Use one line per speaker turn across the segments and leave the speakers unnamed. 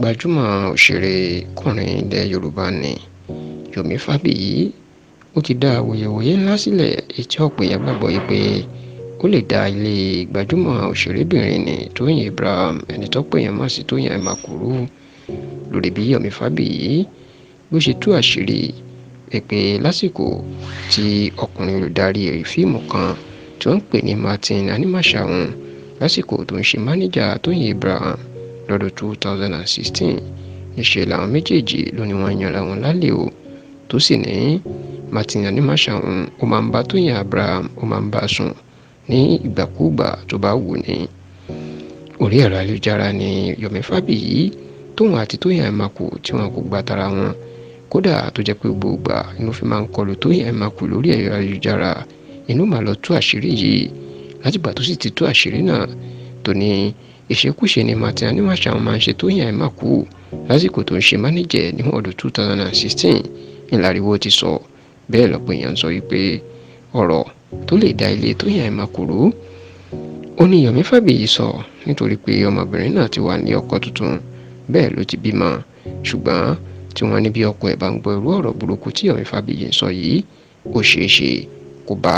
gbajúmọ̀ òṣèrékùnrin ilẹ̀ Yorùbá ni Yomi Fabiyi ó ti dá awuyewuye ńlá sílẹ̀ tí ọ̀pọ̀ èèyàn gbàgbọ́ pé ó lè dá ilé gbajúmọ̀ òṣèrébìnrin ní Tóyìn Abraham ẹni tó pè yàn mọ̀ sí Tóyìn Àìmàkùrú lórí bí Yomi Fabiyi bó ṣe tú àṣírí pé lásìkò tí ọkùnrin olùdarí fíìmù kan tí wọ́n ń pè ní Martin Animashaun lásìkò tó ń ṣe mánéjà Tóyìn Abraham lọ́dún 2016 níṣẹ́ làwọn méjèèjì ló ní wọ́n yanra wọn lálẹ́ o tó sì ní Martin Animashaun ó máa ń bá Tóyìn Abraham ó máa ń bá sùn ní ìgbàkúùgbà tó bá wù ní. Orí ẹ̀rọ ayélujára ni Yomi Fabiyi tóun àti Tóyìn Àìmàkù tí wọn kò gba tara wọn kódà tó jẹ́ pé gbogbo ìgbà inú fi máa ń kọlù Tóyìn Àìmàkù lórí ẹ̀rọ ayélujára inú màá lọ tú àṣírí yìí látìgbà tó sì ti tú àṣírí náà tó ní ìṣekúṣe ni Martin Animashaun máa ń ṣe Tóyìn Àìmàkù lásìkò tó ń ṣe mánéjẹ̀ ní ọdún 2016 ńláriwo ti sọ bẹ́ẹ̀ lọ́pọ̀ èèyàn sọ wípé ọ̀rọ̀ tó lè dá ilé Tóyìn Àìmàkù rú ó ní Yomi Fabiyi sọ nítorí pé ọmọbìnrin náà ti wà ní ọkọ tuntun bẹ́ẹ̀ ló ti bímọ ṣùgbọ́n tí wọ́n ní bí ọkọ ẹ̀ bá ń gbọ́ irú ọ̀rọ̀ burúkú tí Yomi Fabiyi ń sọ yìí ó ṣeé ṣe kó bà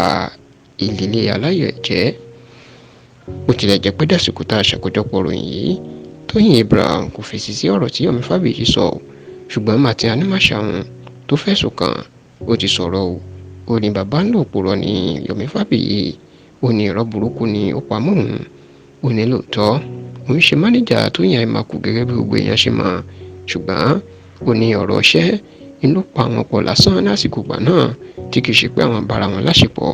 ilé aláyọ̀ jẹ́. Bó tilẹ̀ jẹ́ pé dàsìkò tá a ṣàkójọpọ̀ ròyìn yìí Tóyìn Abraham kò fèsì sí ọ̀rọ̀ tí Yomi Fabiyi sọ ṣùgbọ́n Martin Animashaun tó fẹ̀sùn kàn ó ti sọ̀rọ̀ o ó ní bàbá ńlò òpùrọ̀ ní Yomi Fabiyi ó ní irọ́ burúkú ni ó pamọ́ òun ó ní lóòótọ́ òun ṣe mánéjà Tóyìn Àìmàkù gẹ́gẹ́ bí gbogbo èèyàn ṣe mọ̀ ṣùgbọ́n ó ní ọ̀rọ̀ ṣẹ́ inú pa àwọn pọ̀ lásán lásìkò gbà náà tí kì í ṣe pé àwọn bára wọn láṣepọ̀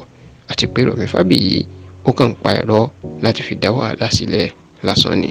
àti pé Yomi Fabiyi ó kàn ń pa ẹ̀rọ láti fi dá wàhálà sílẹ̀ lásán ni.